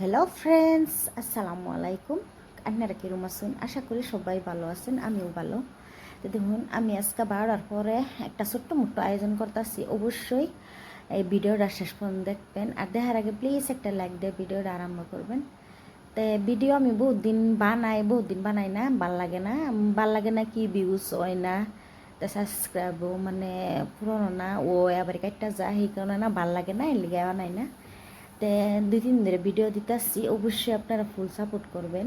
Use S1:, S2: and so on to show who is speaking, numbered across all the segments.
S1: Hello friends, আসসালামু আলাইকুম। আপনারা কিরম আছেন? আশা করি সবাই ভালো আছেন, আমিও ভালো। তো দেখুন, আমি আজকে বারোটার পরে একটা ছোট্ট মোট্ট আয়োজন করতেছি। অবশ্যই এই ভিডিওটা শেষ পর্যন্ত দেখবেন, আর দেখার আগে প্লিজ একটা লাইক দিয়ে ভিডিওটা আরম্ভ করবেন। তো ভিডিও আমি বহুত দিন বানাই না, ভাল লাগে না কি ভিউজ হয় না, তা সাবস্ক্রাইবও মানে পুরনো না, ও আবার একটা যায় সেই কারণে না ভাল লাগে না, এর লিগে বানাই না। তে 2-3 দিন ধরে ভিডিও দিতেছি, অবশ্যই আপনারা ফুল সাপোর্ট করবেন।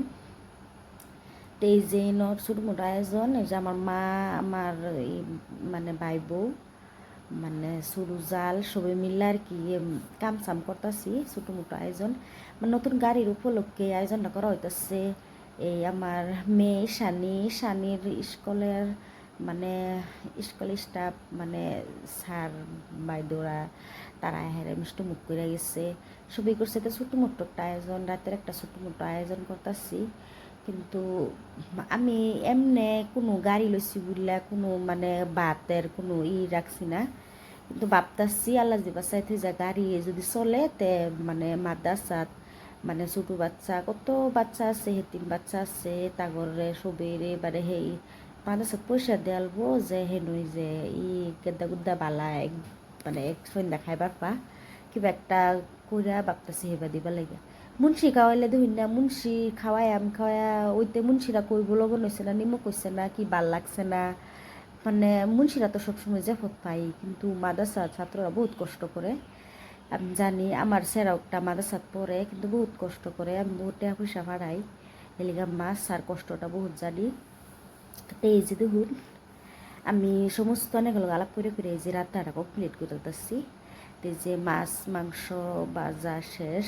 S1: তো এই যে ছোটো মোটো আয়োজন, এই যে আমার মা, আমার এই মানে ভাই বউ, মানে সরু জাল সবাই মিলে আর কি কাম সাম করতেছি। ছোটো মোটো আয়োজন মানে নতুন গাড়ির উপলক্ষে আয়োজনটা করা হইতেছে। এই আমার মেয়ে শানির স্কুলের মানে স্কুল স্টাফ মানে স্যার বাইদোরা তারা হেরে মিষ্টি মুখ করে গেছে, সবই করছে। তো ছোটো মোটো একটা আয়োজন, রাতের একটা ছোটো মোটো আয়োজন করতেছি। কিন্তু আমি এমনে কোনো গাড়ি লইছি বললা কোনো মানে বাতের কোনো রাখছি না, কিন্তু ভাবতাছি আল্লাহ যে বাসাইতে যা গাড়ি যদি চলে তে মানে মাদ্রাসাত মানে ছোটো বাচ্চা কত বাচ্চা আছে, হেতিম বাচ্চা আছে, তাগরে সবেরে এবারে সেই মাদ্রাসাত পয়সা দেওয়ালবো যে হেনই যে গেদ্দা গুদ্দা বালা মানে এক সন্ধ্যা খাইবার পা কিবা একটা কইরা ভাবতাছি হেবা দিবা লাগে। মুন্সি খাওয়াইলে দেখুন না, মুন্সি খাওয়ায়া ওইতে মুন্সিরা কইব লবণ হয়েছে না, নিমক হয়েছে না, কি ভাল লাগছে না। মানে মুন্সিরা তো সবসময় জেফত পাই, কিন্তু মাদ্রাসা ছাত্ররা বহুত কষ্ট করে। আমি জানি আমার সেরাও একটা মাদ্রাসাত পড়ে, কিন্তু বহুত কষ্ট করে, আমি বহুত টাকা পয়সা ভাড়াই, এলিগা মাছ আর কষ্টটা বহুত জানি। তো এই যে দেখুন, আমি সমস্ত অনেক আলাপ করে এই যে রান্নাটা কমপ্লিট করে দিচ্ছি। তো এই যে মাছ মাংস ভাজা শেষ,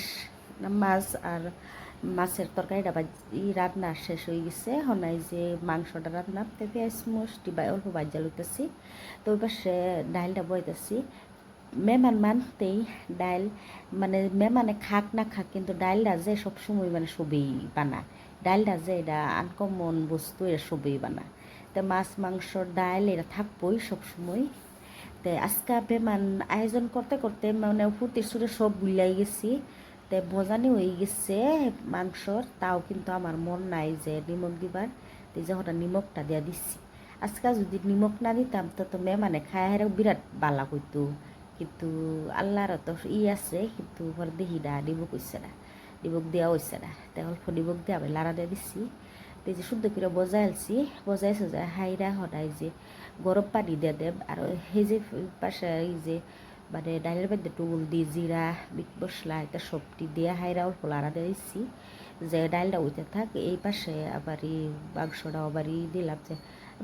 S1: মাছ আর মাছের তরকারিটা রান্না শেষ হয়ে গেছে। হনাই যে মাংসটা রান্না পেঁয়াজ মশটি বা অল্প ভাজা লইতেছি। তো ওই পাশে ডাইলটা বইতেছি। মেহমান মানতেই ডাইল মানে মেহমানে খাক না খাক, কিন্তু ডাইলটা যে সবসময় মানে সবই বানা, ডাইলটা যে এটা আনকমন বস্তু, এটা সবই বানা। তো মাছ মাংস ডাইল এটা থাকবই সবসময়। তো আজকে মেহমান আয়োজন করতে করতে মানে ফুটির সুরে সব ভুলাই গেছি। তো ভজানি হয়ে গেছে মাংসর, তাও কিন্তু আমার মন নাই যে নিমক দিবার। তো যখন নিমকটা দিয়া দিচ্ছি, আজকে যদি নিমক না দিতাম তো মেহমানে খায় হেরাও বিরাট বালা কইতো, কিন্তু আল্লাহর তো আছে, কিন্তু পরে দেখি না নিমক হইছে না, নিমক দেওয়া হয়েছে না। তাই অল্প নিমক দিয়ে আমি লাড়া দিয়ে দিচ্ছি। তো এই যে শুদ্ধ করে বজাইলছি, বজাইছে যে হাইরা হঠাই যে গরম পানি দিয়ে দেব। আর সেই যে পাশে এই যে মানে ডাইলের মধ্যে টুগুল দিয়ে জিরা মিট মশলা এটা সবটি দিয়ে হাইরা অল্প লাড়া দিয়ে দিচ্ছি যে ডাইলটা উঠে থাক। এই পাশে আবার এই মাংসটা আবারই দিলাম যে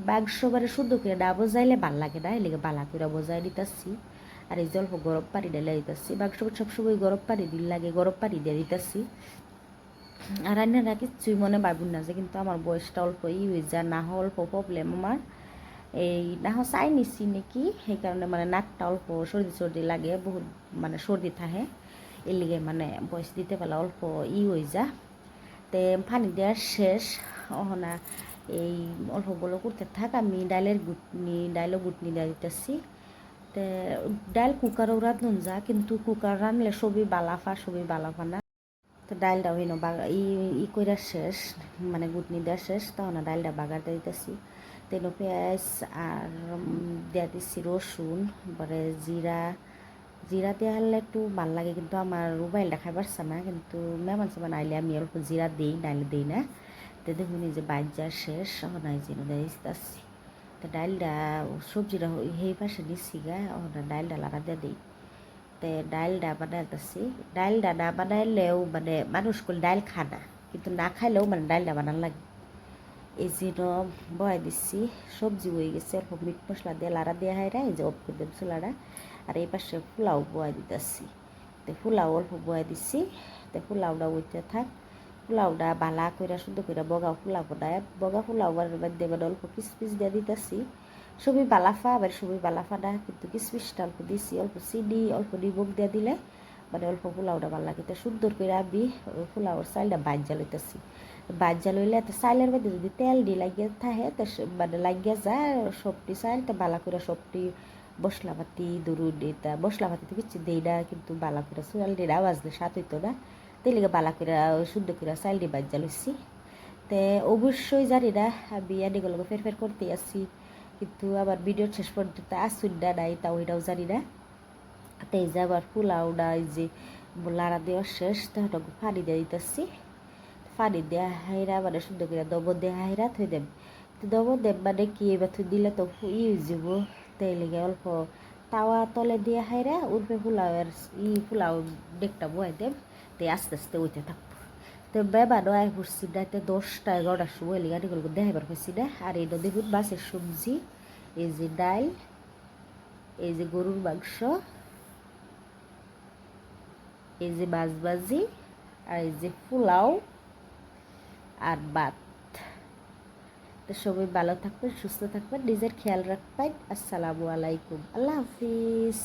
S1: মাংস মানে শুদ্ধ করে না বজাইলে ভাল লাগে না, এলিগে বালা করে বজাই দিতেছি। আর এই যে অল্প গরম পানি ঢেলে দিতেছি, মাংস সবসময় গরম পানি দিল লাগে, গরম পানি দিয়ে দিতেছি। আর রান্নাটা কিচ্ছুই মনে ভাবুন না যে, কিন্তু আমার বয়সটা অল্প হয়ে যায়, না অল্প প্রবলেম আমার এই না চাই নিচ্ছি নাকি, সেই কারণে মানে নাকটা অল্প সর্দি সর্দি লাগে বহুত, মানে সর্দি থাকে, এর লিগে মানে বয়স দিতে পারলে অল্প হয়ে যা। তে পানি দেওয়ার শেষ অহনা এই অল্প বলো করতে থাক। আমি ডাইলও গুটনি দিয়ে দিতেছি। তে ডাইল কুকারও রাঁধুন যা, কিন্তু কুকার রাঁধলে সবই বালাফা না। তো ডাইলটা হইনো কইরা শেষ, মানে গুটনি দেওয়া শেষ, তখন ডাইলটা বাগার দিয়ে দিতেছি। তেল পেঁয়াজ আর দিয়া দিচ্ছি রসুন, পরে জিরা জিরা দিয়ে হলে একটু ভাল লাগে, কিন্তু আমার মোবাইলটা খাইবার না, কিন্তু মেহমান সেমান আইলে আমি অল্প জিরা দিই, ডাইলে দিই না। তো দেখুন এই যে বাজ্যা শেষ, নাই যেন দিতেছি। তো ডাইলটা সবজিটা সেই পাশে দিচ্ছি গা, ডাইলটা লাগা দিয়ে দিই। তে ডাইলটা বানাইতেছি। ডাইলটা না বানাইলেও মানে মানুষ করলে ডাইল খা না, কিন্তু না খাইলেও মানে ডাইলটা বানান লাগে। এই যে বয়াই দিচ্ছি, সবজি হয়ে গেছে, অল্প মিট মশলা দিয়ে লাড়া দিয়ে হাইরা এই যে অফ করে দেব চুলাটা। আর এই পাশে পোলাও বয়াই দিতেছি। তো পোলাও অল্প বয়াই দিচ্ছি। তো পোলাওটা উঠতে থাক, পোলাওটা বালা কইরা সুন্দর করে বগা পোলাও মধ্যে মানে অল্প কিসমিস দিয়ে দিতেছি। সবই বালাফা, আবার সবই বালাফা না, কিন্তু কিসমিসটা অল্প দিছি, অল্প চিনি অল্প নিমক দিয়ে দিলে মানে অল্প পোলাওটা ভালো লাগে। তো সুন্দর করে আমি পোলাওর চালটা বাজ্যা লইতেছি। বাজ্যা লইলে তো চাইলের মধ্যে যদি তেল দি লাগিয়ে থাকে তো মানে লাগিয়ে যায় সবটি চাইল, তো বালা করে সবটি মশলাপাতি দরুন এটা মশলাপাতি তো কিছু দেই না, কিন্তু বালা করে চুয়াল দিয়ে আওয়াজ দিয়ে স্বাদ হইতো না। তাই লেগে বালা করে শুদ্ধ করে চাইল দিয়ে বাজ্যা লইছি। তে অবশ্যই জানিনা আমি এদিকে ফের করতে আসছি, কিন্তু আবার ভিডিওর শেষ পর্যন্ত আসুনটা নাই, তাও এটাও জানি না। তো এই যে আবার পোলাওটা এই যে লাড়া দেওয়া শেষ, তখন পানি দিয়ে দিতেছি। পানি দেওয়া হাইরা মানে সুন্দর করে দবর দেওয়া হাইরা থই দেব। তো দবর দেব মানে কি এবার থই দিলে তো যাব, তাই লেগে অল্প তাওয়া তলে দিয়ে হাইরা উর্ফে পোলাওয়ের পোলাও ডেকটা বয়ে দেব। তাই আস্তে আস্তে ওইতে থাকবো। তো বেবানো আয় পড়ছি না, তো 10টা 11টার সময় লিগাটিগুলো দেখাবার পারছি না। আর এটা দেখুন মাছের সবজি, এই যে ডাল, এই যে গরুর মাংস, এই যে মাছ ভাজি, আর এই যে পোলাও আর ভাত। তো সবাই ভালো থাকবেন, সুস্থ থাকবেন, নিজের খেয়াল রাখবেন। আসসালামু আলাইকুম, আল্লাহ হাফিজ।